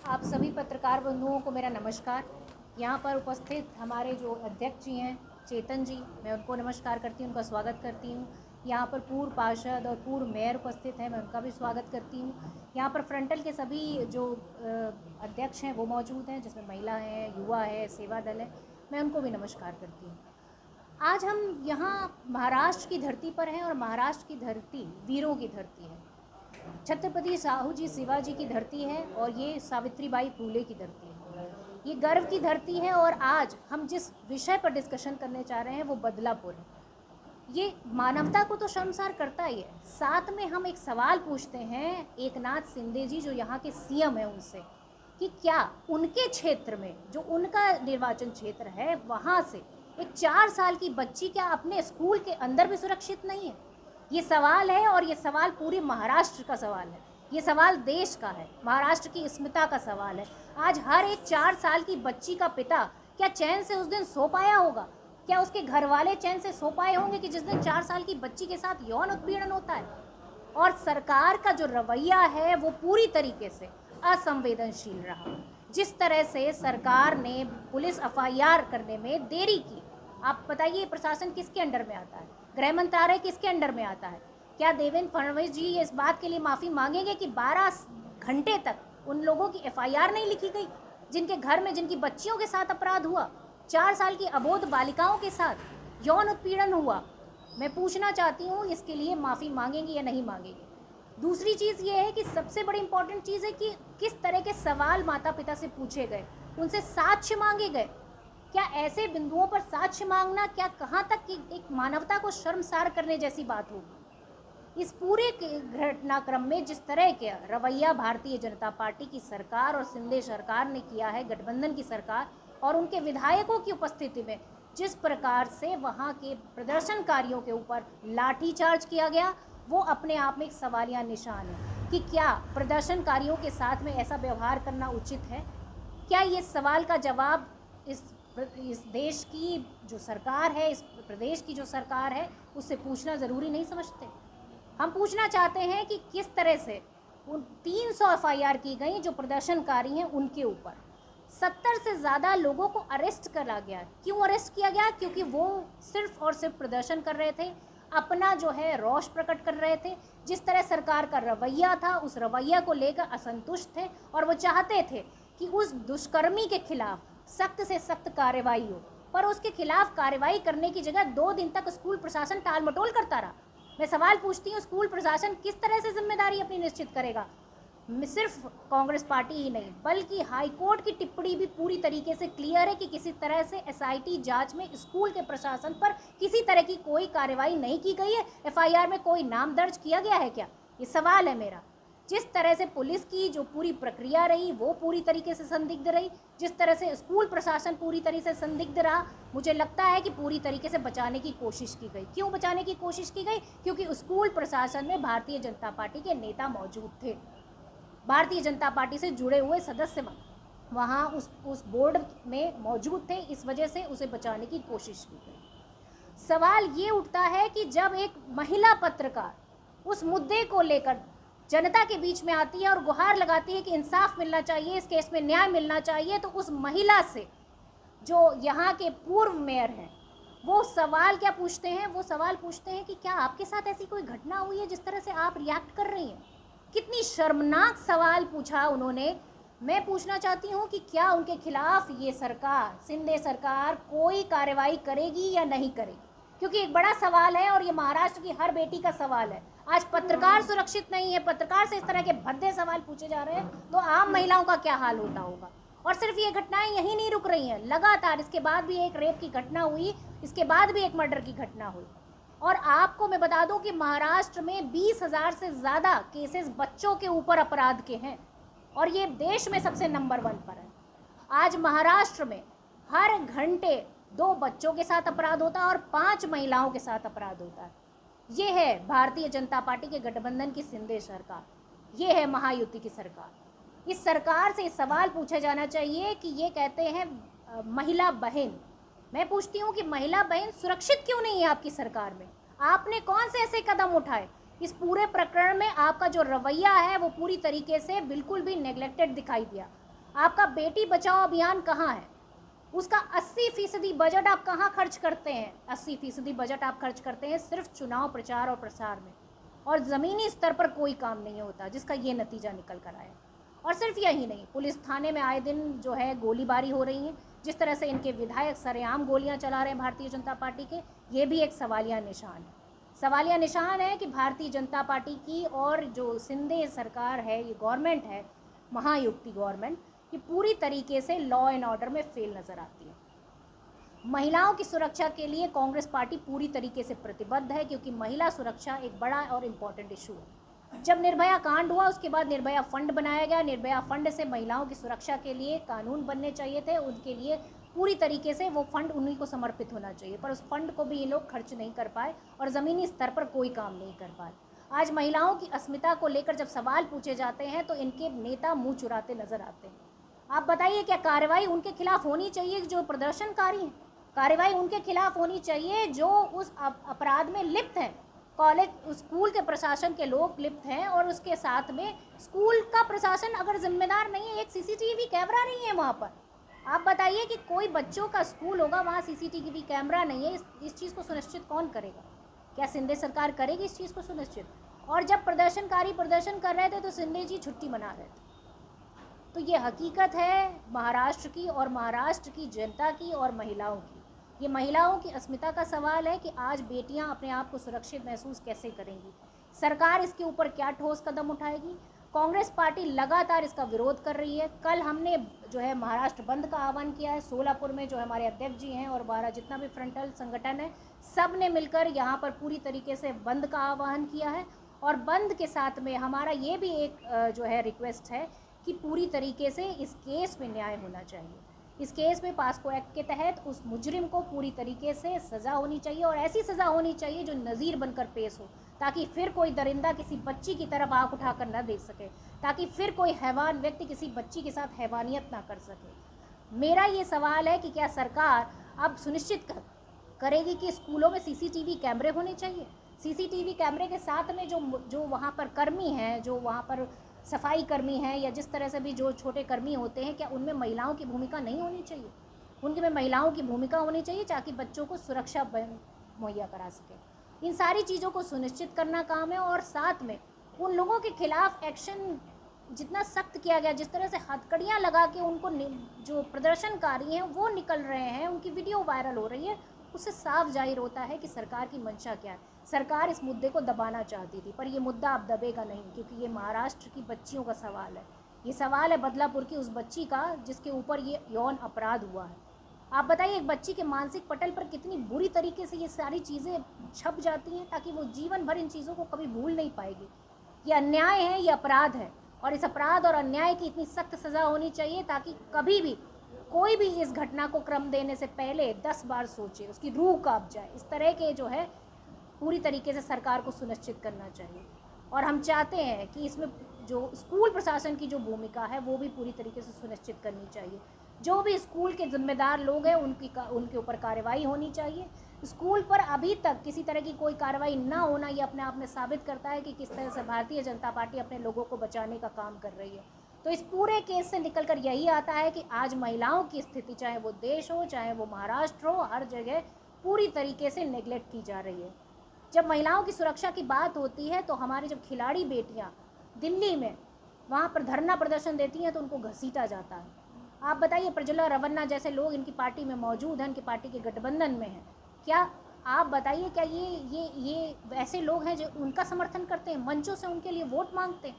आप सभी पत्रकार बंधुओं को मेरा नमस्कार। यहाँ पर उपस्थित हमारे जो अध्यक्ष जी हैं चेतन जी, मैं उनको नमस्कार करती हूँ, उनका स्वागत करती हूँ। यहाँ पर पूर्व पार्षद और पूर्व मेयर उपस्थित हैं, मैं उनका भी स्वागत करती हूँ। यहाँ पर फ्रंटल के सभी जो अध्यक्ष हैं वो मौजूद हैं, जिसमें महिला है, युवा है, सेवा दल है, मैं उनको भी नमस्कार करती हूँ। आज हम यहाँ महाराष्ट्र की धरती पर हैं और महाराष्ट्र की धरती वीरों की धरती है। छत्रपति साहू जी शिवाजी की धरती है और ये सावित्रीबाई फूले की धरती है। ये गर्व की धरती है और आज हम जिस विषय पर डिस्कशन करने चाह रहे हैं वो बदलापुर है। ये मानवता को तो शर्मसार करता ही है। साथ में हम एक सवाल पूछते हैं एकनाथ शिंदे जी जो यहाँ के सीएम हैं उनसे कि क्या उनके क्षेत्र में जो उनका निर्वाचन क्षेत्र है वहाँ से एक 4 साल की बच्ची क्या अपने स्कूल के अंदर भी सुरक्षित नहीं है। ये सवाल है और ये सवाल पूरे महाराष्ट्र का सवाल है, ये सवाल देश का है, महाराष्ट्र की अस्मिता का सवाल है। आज हर एक 4 साल की बच्ची का पिता क्या चैन से उस दिन सो पाया होगा? क्या उसके घर वाले चैन से सो पाए होंगे कि जिस दिन 4 साल की बच्ची के साथ यौन उत्पीड़न होता है? और सरकार का जो रवैया है वो पूरी तरीके से असंवेदनशील रहा। जिस तरह से सरकार ने पुलिस एफआईआर करने में देरी की, आप बताइए प्रशासन किसके अंडर में आता है? गृह मंत्रालय किसके अंडर में आता है? क्या देवेंद्र फडणवीस जी इस बात के लिए माफ़ी मांगेंगे कि 12 घंटे तक उन लोगों की एफआईआर नहीं लिखी गई जिनके घर में जिनकी बच्चियों के साथ अपराध हुआ, 4 साल की अबोध बालिकाओं के साथ यौन उत्पीड़न हुआ? मैं पूछना चाहती हूँ इसके लिए माफ़ी मांगेंगे या नहीं मांगेंगे। दूसरी चीज़ ये है कि सबसे बड़ी इंपॉर्टेंट चीज़ है कि किस तरह के सवाल माता पिता से पूछे गए, उनसे साक्ष्य मांगे गए। क्या ऐसे बिंदुओं पर साक्ष्य मांगना क्या कहाँ तक कि एक मानवता को शर्मसार करने जैसी बात होगी? इस पूरे घटनाक्रम में जिस तरह के रवैया भारतीय जनता पार्टी की सरकार और शिंदे सरकार ने किया है, गठबंधन की सरकार और उनके विधायकों की उपस्थिति में जिस प्रकार से वहाँ के प्रदर्शनकारियों के ऊपर लाठीचार्ज किया गया, वो अपने आप में एक सवालिया निशान है कि क्या प्रदर्शनकारियों के साथ में ऐसा व्यवहार करना उचित है? क्या ये सवाल का जवाब इस देश की जो सरकार है, इस प्रदेश की जो सरकार है, उससे पूछना ज़रूरी नहीं समझते? हम पूछना चाहते हैं कि किस तरह से उन 300 एफआईआर की गई जो प्रदर्शनकारी हैं उनके ऊपर 70 से ज़्यादा लोगों को अरेस्ट करा गया। क्यों अरेस्ट किया गया? क्योंकि वो सिर्फ और सिर्फ प्रदर्शन कर रहे थे, अपना जो है रोष प्रकट कर रहे थे। जिस तरह सरकार का रवैया था उस रवैया को लेकर असंतुष्ट थे और वो चाहते थे कि उस दुष्कर्मी के खिलाफ सख्त से सख्त कार्रवाई हो, पर उसके खिलाफ कार्रवाई करने की जगह 2 दिन तक स्कूल प्रशासन टाल मटोल करता रहा। मैं सवाल पूछती हूँ, स्कूल प्रशासन किस तरह से जिम्मेदारी अपनी निश्चित करेगा? सिर्फ कांग्रेस पार्टी ही नहीं बल्कि हाईकोर्ट की टिप्पणी भी पूरी तरीके से क्लियर है कि किसी तरह से एसआईटी जांच में स्कूल के प्रशासन पर किसी तरह की कोई कार्रवाई नहीं की गई है। एफआईआर में कोई नाम दर्ज किया गया है क्या? ये सवाल है मेरा। जिस तरह से पुलिस की जो पूरी प्रक्रिया रही वो पूरी तरीके से संदिग्ध रही, जिस तरह से स्कूल प्रशासन पूरी तरह से संदिग्ध रहा, मुझे लगता है कि पूरी तरीके से बचाने की कोशिश की गई। क्यों बचाने की कोशिश की गई? क्योंकि स्कूल प्रशासन में भारतीय जनता पार्टी के नेता मौजूद थे, भारतीय जनता पार्टी से जुड़े हुए सदस्य वहाँ उस बोर्ड में मौजूद थे, इस वजह से उसे बचाने की कोशिश की गई। सवाल ये उठता है कि जब एक महिला पत्रकार उस मुद्दे को लेकर जनता के बीच में आती है और गुहार लगाती है कि इंसाफ मिलना चाहिए, इस केस में न्याय मिलना चाहिए, तो उस महिला से जो यहाँ के पूर्व मेयर हैं वो सवाल क्या पूछते हैं? वो सवाल पूछते हैं कि क्या आपके साथ ऐसी कोई घटना हुई है जिस तरह से आप रिएक्ट कर रही हैं? कितनी शर्मनाक सवाल पूछा उन्होंने। मैं पूछना चाहती हूँ कि क्या उनके खिलाफ ये सरकार, शिंदे सरकार, कोई कार्रवाई करेगी या नहीं करेगी? क्योंकि एक बड़ा सवाल है और ये महाराष्ट्र की हर बेटी का सवाल है। आज पत्रकार सुरक्षित नहीं है, पत्रकार से इस तरह के भद्दे सवाल पूछे जा रहे हैं तो आम महिलाओं का क्या हाल होता होगा? और सिर्फ ये घटनाएं यहीं नहीं रुक रही हैं, लगातार इसके बाद भी एक रेप की घटना हुई, इसके बाद भी एक मर्डर की घटना हुई। और आपको मैं बता दूं कि महाराष्ट्र में 20,000 से ज़्यादा केसेस बच्चों के ऊपर अपराध के हैं और ये देश में सबसे नंबर 1 पर है। आज महाराष्ट्र में हर घंटे 2 बच्चों के साथ अपराध होता है और 5 महिलाओं के साथ अपराध होता है। ये है भारतीय जनता पार्टी के गठबंधन की शिंदे सरकार, ये है महायुति की सरकार। इस सरकार से सवाल पूछा जाना चाहिए कि ये कहते हैं महिला बहन। मैं पूछती हूँ कि महिला बहन सुरक्षित क्यों नहीं है आपकी सरकार में? आपने कौन से ऐसे कदम उठाए? इस पूरे प्रकरण में आपका जो रवैया है वो पूरी तरीके से बिल्कुल भी नेग्लेक्टेड दिखाई दिया। आपका बेटी बचाओ अभियान कहाँ है? उसका 80% बजट आप कहाँ खर्च करते हैं? 80% बजट आप खर्च करते हैं सिर्फ चुनाव प्रचार और प्रसार में, और ज़मीनी स्तर पर कोई काम नहीं होता, जिसका ये नतीजा निकल कर आया। और सिर्फ यही नहीं, पुलिस थाने में आए दिन जो है गोलीबारी हो रही है, जिस तरह से इनके विधायक सरेआम गोलियां चला रहे हैं भारतीय जनता पार्टी के, ये भी एक सवालिया निशान है। सवालिया निशान है कि भारतीय जनता पार्टी की और जो सिंधे सरकार है, ये गवर्नमेंट है, महायुक्ति गवर्नमेंट, ये पूरी तरीके से लॉ एंड ऑर्डर में फेल नज़र आती है। महिलाओं की सुरक्षा के लिए कांग्रेस पार्टी पूरी तरीके से प्रतिबद्ध है, क्योंकि महिला सुरक्षा एक बड़ा और इम्पॉर्टेंट इशू है। जब निर्भया कांड हुआ, उसके बाद निर्भया फंड बनाया गया। निर्भया फंड से महिलाओं की सुरक्षा के लिए कानून बनने चाहिए थे, उनके लिए पूरी तरीके से वो फंड उन्हीं को समर्पित होना चाहिए, पर उस फंड को भी ये लोग खर्च नहीं कर पाए और ज़मीनी स्तर पर कोई काम नहीं कर पाए। आज महिलाओं की अस्मिता को लेकर जब सवाल पूछे जाते हैं तो इनके नेता मुँह चुराते नजर आते हैं। आप बताइए, क्या कार्रवाई उनके खिलाफ होनी चाहिए जो प्रदर्शनकारी हैं? कार्रवाई उनके खिलाफ होनी चाहिए जो उस अपराध में लिप्त हैं। कॉलेज, स्कूल के प्रशासन के लोग लिप्त हैं, और उसके साथ में स्कूल का प्रशासन अगर जिम्मेदार नहीं है, एक सीसीटीवी कैमरा नहीं है वहाँ पर। आप बताइए कि कोई बच्चों का स्कूल होगा, वहाँ सीसीटीवी कैमरा नहीं है, इस चीज़ को सुनिश्चित कौन करेगा? क्या सिंधे सरकार करेगी इस चीज़ को सुनिश्चित? और जब प्रदर्शनकारी प्रदर्शन कर रहे थे तो सिंधे जी छुट्टी मना रहे थे। तो ये हकीकत है महाराष्ट्र की, और महाराष्ट्र की जनता की और महिलाओं की। ये महिलाओं की अस्मिता का सवाल है कि आज बेटियां अपने आप को सुरक्षित महसूस कैसे करेंगी। सरकार इसके ऊपर क्या ठोस कदम उठाएगी? कांग्रेस पार्टी लगातार इसका विरोध कर रही है। कल हमने जो है महाराष्ट्र बंद का आह्वान किया है। सोलापुर में जो हमारे अध्यक्ष जी हैं और 12 जितना भी फ्रंटल संगठन है, सब ने मिलकर यहाँ पर पूरी तरीके से बंद का आह्वान किया है। और बंद के साथ में हमारा ये भी एक जो है रिक्वेस्ट है कि पूरी तरीके से इस केस में न्याय होना चाहिए। इस केस में पास्को एक्ट के तहत उस मुजरिम को पूरी तरीके से सज़ा होनी चाहिए, और ऐसी सज़ा होनी चाहिए जो नज़ीर बनकर पेश हो, ताकि फिर कोई दरिंदा किसी बच्ची की तरफ आँख उठाकर न देख सके, ताकि फिर कोई हैवान व्यक्ति किसी बच्ची के साथ हैवानियत ना कर सके। मेरा ये सवाल है कि क्या सरकार अब सुनिश्चित करेगी कि स्कूलों में सीसीटीवी कैमरे होने चाहिए? सीसीटीवी कैमरे के साथ में जो वहाँ पर कर्मी हैं, जो वहाँ पर सफाई कर्मी हैं, या जिस तरह से भी जो छोटे कर्मी होते हैं, क्या उनमें महिलाओं की भूमिका नहीं होनी चाहिए? उनके में महिलाओं की भूमिका होनी चाहिए, ताकि बच्चों को सुरक्षा मुहैया करा सके। इन सारी चीज़ों को सुनिश्चित करना काम है, और साथ में उन लोगों के खिलाफ एक्शन जितना सख्त किया गया, जिस तरह से हथकड़ियाँ लगा के उनको जो प्रदर्शनकारी हैं वो निकल रहे हैं, उनकी वीडियो वायरल हो रही है, उससे साफ जाहिर होता है कि सरकार की मंशा क्या है। सरकार इस मुद्दे को दबाना चाहती थी, पर ये मुद्दा अब दबेगा नहीं, क्योंकि ये महाराष्ट्र की बच्चियों का सवाल है। ये सवाल है बदलापुर की उस बच्ची का जिसके ऊपर ये यौन अपराध हुआ है। आप बताइए, एक बच्ची के मानसिक पटल पर कितनी बुरी तरीके से ये सारी चीज़ें छप जाती हैं, ताकि वो जीवन भर इन चीज़ों को कभी भूल नहीं पाएगी। ये अन्याय है, ये अपराध है, और इस अपराध और अन्याय की इतनी सख्त सज़ा होनी चाहिए ताकि कभी भी कोई भी इस घटना को क्रम देने से पहले 10 बार सोचे, उसकी रूह कांप जाए। इस तरह के जो है पूरी तरीके से सरकार को सुनिश्चित करना चाहिए। और हम चाहते हैं कि इसमें जो स्कूल प्रशासन की जो भूमिका है वो भी पूरी तरीके से सुनिश्चित करनी चाहिए। जो भी स्कूल के जिम्मेदार लोग हैं उनके ऊपर कार्रवाई होनी चाहिए। स्कूल पर अभी तक किसी तरह की कोई कार्रवाई ना होना, ये अपने आप में साबित करता है कि किस तरह से भारतीय जनता पार्टी अपने लोगों को बचाने का काम कर रही है। तो इस पूरे केस से निकलकर यही आता है कि आज महिलाओं की स्थिति, चाहे वो देश हो चाहे वो महाराष्ट्र हो, हर जगह पूरी तरीके से नेग्लेक्ट की जा रही है। जब महिलाओं की सुरक्षा की बात होती है तो हमारी जब खिलाड़ी बेटियां दिल्ली में वहाँ पर धरना प्रदर्शन देती हैं तो उनको घसीटा जाता है। आप बताइए, प्रज्वला रवन्ना जैसे लोग इनकी पार्टी में मौजूद हैं, इनकी पार्टी के गठबंधन में हैं, क्या आप बताइए क्या ये ऐसे लोग हैं जो उनका समर्थन करते हैं, मंचों से उनके लिए वोट मांगते हैं?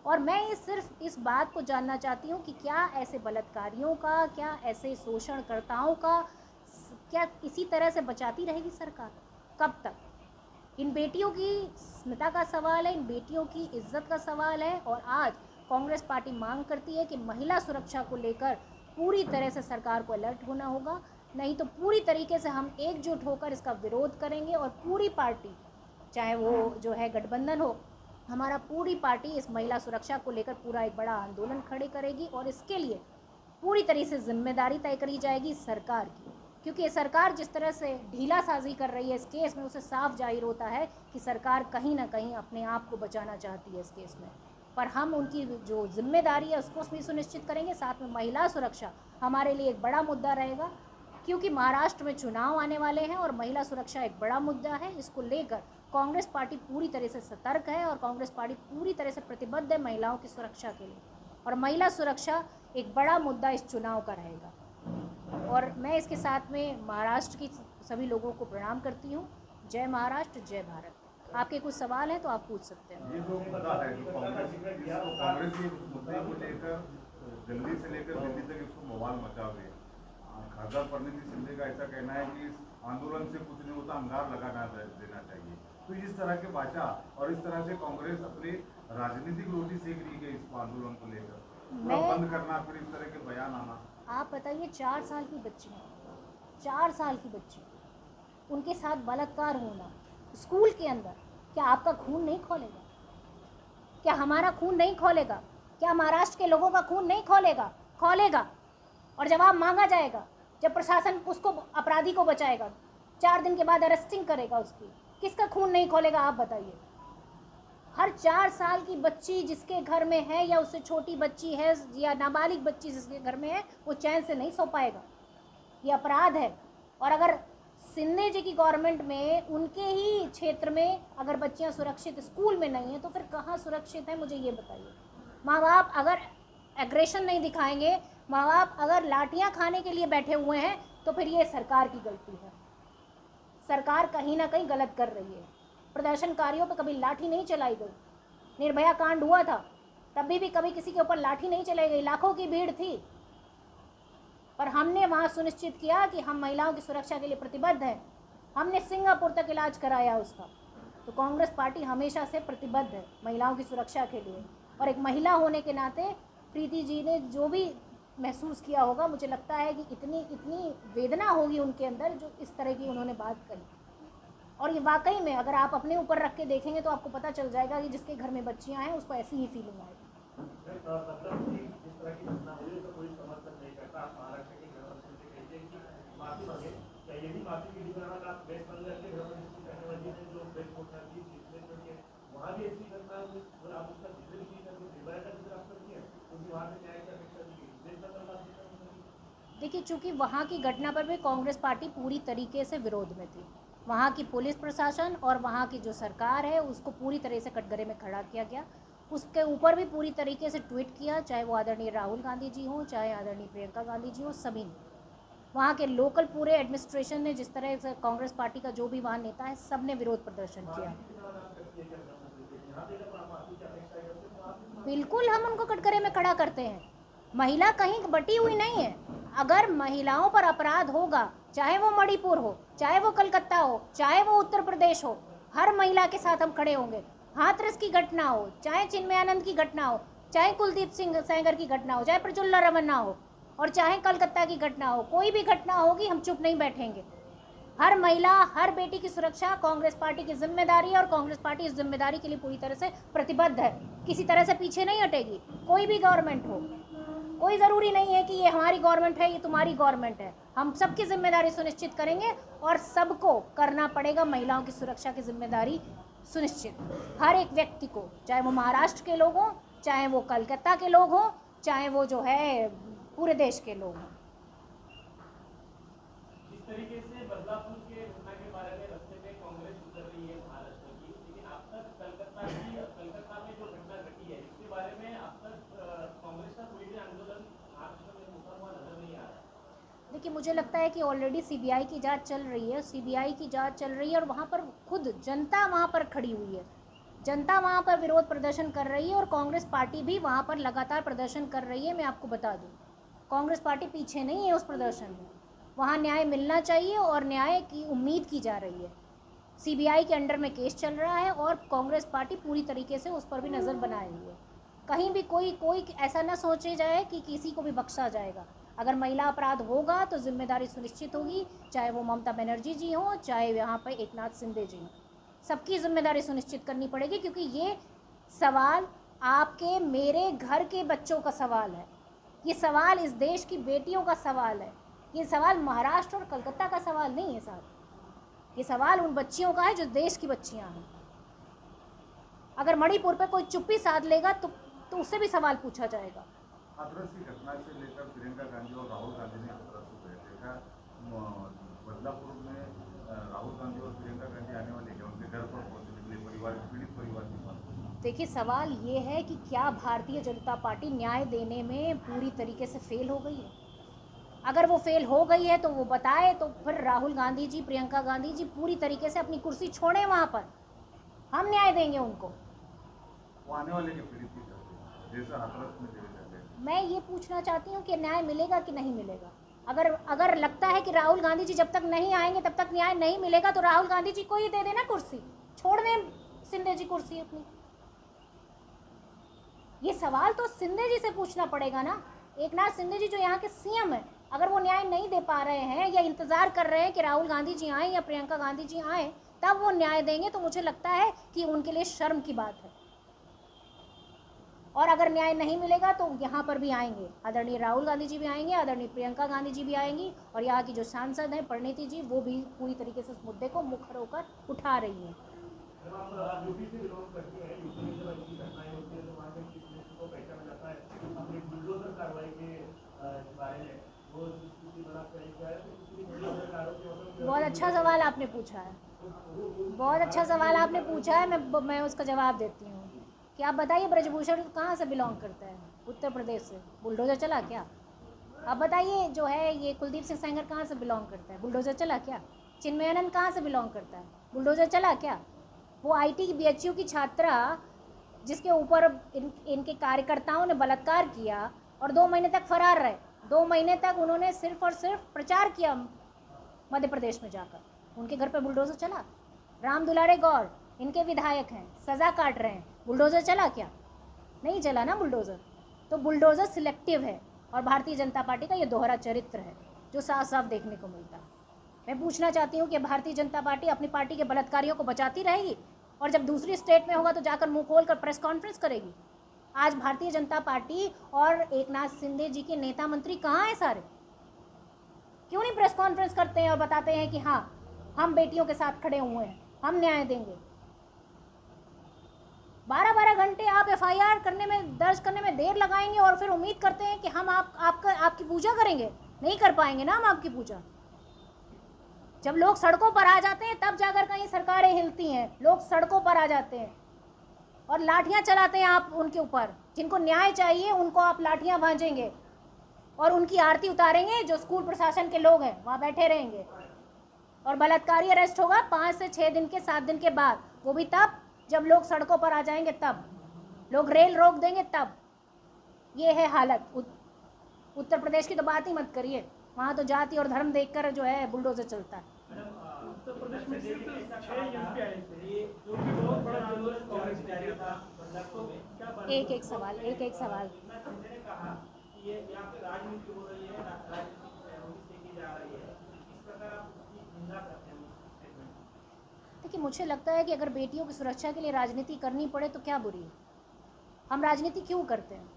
और मैं सिर्फ इस बात को जानना चाहती हूँ कि क्या ऐसे बलात्कारियों का, क्या ऐसे शोषणकर्ताओं का, क्या इसी तरह से बचाती रहेगी सरकार? कब तक? इन बेटियों की स्मिता का सवाल है, इन बेटियों की इज्जत का सवाल है। और आज कांग्रेस पार्टी मांग करती है कि महिला सुरक्षा को लेकर पूरी तरह से सरकार को अलर्ट होना होगा, नहीं तो पूरी तरीके से हम एकजुट होकर इसका विरोध करेंगे। और पूरी पार्टी, चाहे वो जो है गठबंधन हो, हमारा पूरी पार्टी इस महिला सुरक्षा को लेकर पूरा एक बड़ा आंदोलन खड़े करेगी। और इसके लिए पूरी तरह से जिम्मेदारी तय करी जाएगी सरकार की, क्योंकि सरकार जिस तरह से ढीला साजी कर रही है इस केस में, उसे साफ जाहिर होता है कि सरकार कहीं ना कहीं अपने आप को बचाना चाहती है इस केस में। पर हम उनकी जो जिम्मेदारी है उसको भी सुनिश्चित करेंगे। साथ में महिला सुरक्षा हमारे लिए एक बड़ा मुद्दा रहेगा, क्योंकि महाराष्ट्र में चुनाव आने वाले हैं और महिला सुरक्षा एक बड़ा मुद्दा है। इसको लेकर कांग्रेस पार्टी पूरी तरह से सतर्क है और कांग्रेस पार्टी पूरी तरह से प्रतिबद्ध है महिलाओं की सुरक्षा के लिए, और महिला सुरक्षा एक बड़ा मुद्दा इस चुनाव का रहेगा। और मैं इसके साथ में महाराष्ट्र की सभी लोगों को प्रणाम करती हूँ। जय महाराष्ट्र, जय भारत। आपके कुछ सवाल हैं तो आप पूछ सकते हैं। ये जो मुद्दा है जो कांग्रेस के मुद्दे को लेकर दिल्ली से लेकर दिल्ली तक इसको बवाल मचा हुए, खासदार परिणीति शिंदे का ऐसा कहना है कि इस आंदोलन से कुछ नहीं होता, अंगार लगाना देना चाहिए। तो इस तरह के भाषा और इस तरह से कांग्रेस अपनी राजनीतिक रोटी सेक रही है इस आंदोलन को लेकर, बंद करना, फिर इस तरह के बयान आना। आप बताइए, 4 साल की बच्ची है, 4 साल की बच्ची, उनके साथ बलात्कार होना स्कूल के अंदर, क्या आपका खून नहीं खोलेगा? क्या हमारा खून नहीं खोलेगा? क्या महाराष्ट्र के लोगों का खून नहीं खोलेगा? खोलेगा। और जवाब मांगा जाएगा जब प्रशासन उसको, अपराधी को बचाएगा, 4 दिन के बाद अरेस्टिंग करेगा उसकी। किसका खून नहीं खोलेगा आप बताइए? हर 4 साल की बच्ची जिसके घर में है या उससे छोटी बच्ची है या नाबालिग बच्ची जिसके घर में है, वो चैन से नहीं सो पाएगा। ये अपराध है। और अगर शिंदे जी की गवर्नमेंट में उनके ही क्षेत्र में अगर बच्चियां सुरक्षित स्कूल में नहीं है तो फिर कहाँ सुरक्षित है, मुझे ये बताइए। माँ बाप अगर एग्रेशन नहीं दिखाएंगे, माँ बाप अगर लाठियाँ खाने के लिए बैठे हुए हैं, तो फिर ये सरकार की गलती है। सरकार कहीं ना कहीं गलत कर रही है। प्रदर्शनकारियों पर कभी लाठी नहीं चलाई गई। निर्भया कांड हुआ था, तभी भी कभी किसी के ऊपर लाठी नहीं चलाई गई, लाखों की भीड़ थी, पर हमने वहाँ सुनिश्चित किया कि हम महिलाओं की सुरक्षा के लिए प्रतिबद्ध हैं। हमने सिंगापुर तक इलाज कराया उसका। तो कांग्रेस पार्टी हमेशा से प्रतिबद्ध है महिलाओं की सुरक्षा के लिए। और एक महिला होने के नाते प्रीति जी ने जो भी महसूस किया होगा, मुझे लगता है कि इतनी वेदना होगी उनके अंदर जो इस तरह की उन्होंने बात करी। और ये वाकई में अगर आप अपने ऊपर रख के देखेंगे तो आपको पता चल जाएगा कि जिसके घर में बच्चियां हैं उसको ऐसी ही फीलिंग आएगी। देखिए, चूँकि वहाँ की घटना पर भी कांग्रेस पार्टी पूरी तरीके से विरोध में थी। वहाँ की पुलिस प्रशासन और वहाँ की जो सरकार है उसको पूरी तरह से कटघरे में खड़ा किया गया। उसके ऊपर भी पूरी तरीके से ट्वीट किया, चाहे वो आदरणीय राहुल गांधी जी हों, चाहे आदरणीय प्रियंका गांधी जी हों, सभी ने। वहाँ के लोकल पूरे एडमिनिस्ट्रेशन ने, जिस तरह से कांग्रेस पार्टी का जो भी वहाँ नेता है, सब ने विरोध प्रदर्शन किया। बिल्कुल हम उनको कटघरे में खड़ा करते हैं। महिला कहीं बटी हुई नहीं है। अगर महिलाओं पर अपराध होगा, चाहे वो मणिपुर हो, चाहे वो कलकत्ता हो, चाहे वो उत्तर प्रदेश हो, हर महिला के साथ हम खड़े होंगे। हाथरस की घटना हो, चाहे चिन्मयानंद की घटना हो, चाहे कुलदीप सिंह सेंगर की घटना हो, चाहे प्रजुल्ला रमन्ना हो, और चाहे कलकत्ता की घटना हो, कोई भी घटना होगी हम चुप नहीं बैठेंगे। हर महिला, हर बेटी की सुरक्षा कांग्रेस पार्टी की जिम्मेदारी है और कांग्रेस पार्टी इस जिम्मेदारी के लिए पूरी तरह से प्रतिबद्ध है। किसी तरह से पीछे नहीं हटेगी, कोई भी गवर्नमेंट हो। कोई ज़रूरी नहीं है कि ये हमारी गवर्नमेंट है, ये तुम्हारी गवर्नमेंट है। हम सबकी जिम्मेदारी सुनिश्चित करेंगे और सबको करना पड़ेगा महिलाओं की सुरक्षा की जिम्मेदारी सुनिश्चित। हर एक व्यक्ति को, चाहे वो महाराष्ट्र के लोग हों, चाहे वो कलकत्ता के लोग हों, चाहे वो जो है पूरे देश के लोग हों। जिस तरीके से बदलापुर के घटना के बारे में रास्ते पे कांग्रेस उतर रही है महाराष्ट्र की, लेकिन अब तक कलकत्ता में जो घटना घटी है इसके बारे में अब तक कांग्रेस का कोई भी आंदोलन महाराष्ट्र में होता हुआ नजर नहीं आ रहा। देखिए, मुझे लगता है कि ऑलरेडी सीबीआई की जांच चल रही है, सीबीआई की जांच चल रही है और वहाँ पर खुद जनता वहाँ पर खड़ी हुई है। जनता वहाँ पर विरोध प्रदर्शन कर रही है और कांग्रेस पार्टी भी वहाँ पर लगातार प्रदर्शन कर रही है। मैं आपको बता दूँ, कांग्रेस पार्टी पीछे नहीं है उस प्रदर्शन में। वहाँ न्याय मिलना चाहिए और न्याय की उम्मीद की जा रही है। सीबीआई के अंडर में केस चल रहा है और कांग्रेस पार्टी पूरी तरीके से उस पर भी नज़र बनाए हुई है। कहीं भी कोई ऐसा ना सोचे जाए कि किसी को भी बख्शा जाएगा। अगर महिला अपराध होगा तो जिम्मेदारी सुनिश्चित होगी, चाहे वो ममता बनर्जी जी हों, चाहे यहाँ पर एकनाथ शिंदे जी हों, सबकी जिम्मेदारी सुनिश्चित करनी पड़ेगी। क्योंकि ये सवाल आपके मेरे घर के बच्चों का सवाल है, ये सवाल इस देश की बेटियों का सवाल है, ये सवाल महाराष्ट्र और कलकत्ता का सवाल नहीं है साहब। ये सवाल उन बच्चियों का है जो देश की बच्चियां हैं। अगर मणिपुर पे कोई चुप्पी साध लेगा तो तो उससे भी सवाल पूछा जाएगा। हाथरस की घटना से लेकर प्रियंका गांधी और राहुल गांधी ने हाथरस को गए देखा, बदलापुर में राहुल गांधी और प्रियंका गांधी आने वाले हैं, उनके घर पर पहुंचने के लिए परिवार, पीड़ित परिवार की बात। देखिए, सवाल ये है कि क्या भारतीय जनता पार्टी न्याय देने में पूरी तरीके से फेल हो गई है? अगर वो फेल हो गई है तो वो बताए, तो फिर राहुल गांधी जी, प्रियंका गांधी जी पूरी तरीके से अपनी कुर्सी छोड़ें वहाँ पर, हम न्याय देंगे उनको। वो आने वाले के पीड़ित की करते जैसा हाथरस में चले जाते हैं। मैं ये पूछना चाहती हूँ कि न्याय मिलेगा कि नहीं मिलेगा। अगर लगता है कि राहुल गांधी जी जब तक नहीं आएंगे तब तक न्याय नहीं मिलेगा, तो राहुल गांधी जी को ही दे देना कुर्सी, छोड़ दें सिंधे जी कुर्सी अपनी। ये सवाल तो सिंधे जी से पूछना पड़ेगा ना। एकनाथ शिंदे जी जो यहाँ के सीएम है, अगर वो न्याय नहीं दे पा रहे हैं या इंतजार कर रहे हैं कि राहुल गांधी जी आए या प्रियंका गांधी जी आए तब वो न्याय देंगे, तो मुझे लगता है कि उनके लिए शर्म की बात है। और अगर न्याय नहीं मिलेगा तो यहाँ पर भी आएंगे, आदरणीय राहुल गांधी जी भी आएंगे, आदरणीय प्रियंका गांधी जी भी आएंगी, और यहाँ की जो सांसद हैं परिणीति जी, वो भी पूरी तरीके से इस मुद्दे को मुखर होकर उठा रही हैं। यूपी से बिलोंग करती है, यूपी में जब ऐसी घटनाएं होती है तो वहाँ के चीफ मिनिस्टर को पहचाना जाता है अपनी बुलडोजर कार्रवाई के बारे में। वो किसी बड़ा तरीका है, बुलडोजर कार्रवाई। बहुत अच्छा सवाल आपने पूछा है, बहुत अच्छा सवाल आपने पूछा है। मैं उसका जवाब देती हूँ कि आप बताइए, ब्रजभूषण कहाँ से बिलोंग करता है? उत्तर प्रदेश से। बुलडोजर चला क्या? आप बताइए, जो है ये कुलदीप सिंह सेंगर कहाँ से बिलोंग करता है? बुलडोजर चला क्या? चिन्मयानंद कहाँ से बिलोंग करता है? बुलडोजर चला क्या? वो आईटी बीएचयू की छात्रा जिसके ऊपर इनके कार्यकर्ताओं ने बलात्कार किया और 2 महीने तक फरार रहे, 2 महीने तक उन्होंने सिर्फ और सिर्फ प्रचार किया मध्य प्रदेश में जाकर, उनके घर पे बुलडोजर चला? राम दुलारे गौर इनके विधायक हैं, सज़ा काट रहे हैं, बुलडोज़र चला क्या? नहीं चला ना बुलडोज़र। तो बुलडोज़र सिलेक्टिव है और भारतीय जनता पार्टी का ये दोहरा चरित्र है जो साफ साफ देखने को मिलता है। मैं पूछना चाहती हूँ कि भारतीय जनता पार्टी अपनी पार्टी के बलात्कारियों को बचाती रहेगी और जब दूसरी स्टेट में होगा तो जाकर मुंह खोल कर प्रेस कॉन्फ्रेंस करेगी? आज भारतीय जनता पार्टी और एकनाथ शिंदे जी के नेता मंत्री कहाँ हैं सारे? क्यों नहीं प्रेस कॉन्फ्रेंस करते हैं और बताते हैं कि हाँ, हम बेटियों के साथ खड़े हुए हैं, हम न्याय देंगे? 12-12 घंटे आप एफआईआर दर्ज करने में देर लगाएंगे और फिर उम्मीद करते हैं कि हम आपकी पूजा करेंगे। नहीं कर पाएंगे ना हम आपकी पूजा। जब लोग सड़कों पर आ जाते हैं तब जाकर कहीं सरकारें हिलती हैं। लोग सड़कों पर आ जाते हैं और लाठियां चलाते हैं आप उनके ऊपर। जिनको न्याय चाहिए उनको आप लाठियां भांजेंगे और उनकी आरती उतारेंगे। जो स्कूल प्रशासन के लोग हैं वहाँ बैठे रहेंगे और बलात्कारी अरेस्ट होगा 5 से 6 दिन के 7 दिन के बाद, वो भी तब जब लोग सड़कों पर आ जाएंगे, तब लोग रेल रोक देंगे, तब। ये है हालत। उत्तर प्रदेश की तो बात ही मत करिए, वहाँ तो जाति और धर्म देखकर जो है बुलडोजर चलता है। उत्तर प्रदेश में सिर्फ 6 एमपी आए थे, जो कि बहुत बड़ा आंदोलन कांग्रेस ने किया था। एक सवाल ने कहा कि ये यहाँ पे राजनीति हो रही है, राजनीति की जा रही है, इस प्रकार आप उसकी निंदा करते हैं। देखिए, मुझे लगता है कि अगर बेटियों की सुरक्षा के लिए राजनीति करनी पड़े तो क्या बुरी है। हम राजनीति क्यों करते हैं?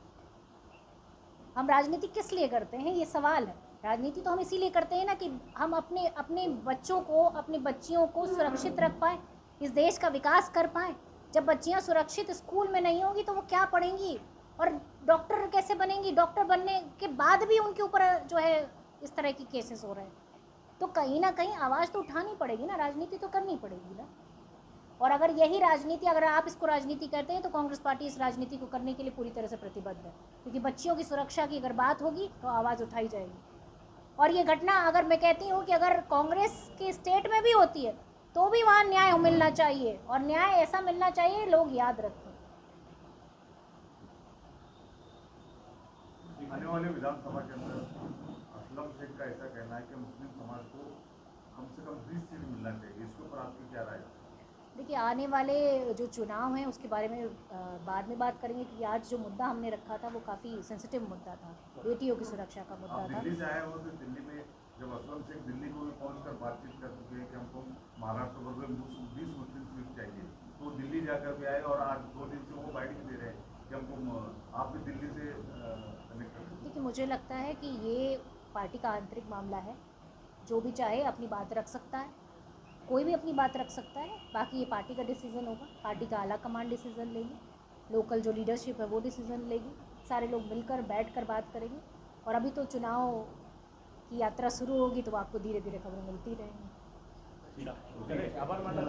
हम राजनीति किस लिए करते हैं, ये सवाल है। राजनीति तो हम इसीलिए करते हैं ना कि हम अपने बच्चों को, अपनी बच्चियों को सुरक्षित रख पाएँ, इस देश का विकास कर पाएँ। जब बच्चियाँ सुरक्षित स्कूल में नहीं होंगी तो वो क्या पढ़ेंगी और डॉक्टर कैसे बनेंगी? डॉक्टर बनने के बाद भी उनके ऊपर जो है इस तरह की केसेस हो रहे हैं। तो कहीं ना कहीं आवाज़ तो उठानी पड़ेगी ना, राजनीति तो करनी पड़ेगी ना। और अगर यही राजनीति, अगर आप इसको राजनीति करते हैं तो कांग्रेस पार्टी इस राजनीति को करने के लिए पूरी तरह से प्रतिबद्ध है, क्योंकि बच्चियों की सुरक्षा की अगर बात होगी तो आवाज़ उठाई जाएगी। और ये घटना, अगर मैं कहती हूँ कि अगर कांग्रेस के स्टेट में भी होती है तो भी वहाँ न्याय मिलना चाहिए, और न्याय ऐसा मिलना चाहिए लोग याद रखें। आने वाले विधानसभा के अंदर असलम शेख का ऐसा कहना है कि मुस्लिम समाज को कम से कम 20 सीट मिलना चाहिए, इसके ऊपर आपकी क्या राय है? देखिए, आने वाले जो चुनाव हैं उसके बारे में बाद में बात करेंगे, क्योंकि आज जो मुद्दा हमने रखा था वो काफ़ी सेंसिटिव मुद्दा था, बेटियों की सुरक्षा का मुद्दा था। दिल्ली से आए हो तो दिल्ली में जब असलम शेख दिल्ली को भी पहुँच बातचीत कर चुके हैं कि हमको महाराष्ट्र भर में 20 मुस्लिम सीट चाहिए, तो दिल्ली जाकर भी आए और आज 2 दिन से वो बाइट दे रहे हैं कि हमको आप भी दिल्ली से कनेक्ट करें। देखिए, मुझे लगता है कि ये पार्टी का आंतरिक मामला है। जो भी चाहे अपनी बात रख सकता है, कोई भी अपनी बात रख सकता है। बाकी ये पार्टी का डिसीज़न होगा, पार्टी का आला कमान डिसीज़न लेंगे। लोकल जो लीडरशिप है वो डिसीज़न लेगी, सारे लोग मिलकर बैठ कर बात करेंगे। और अभी तो चुनाव की यात्रा शुरू होगी तो आपको धीरे धीरे खबरें मिलती रहेंगी। आभार मानला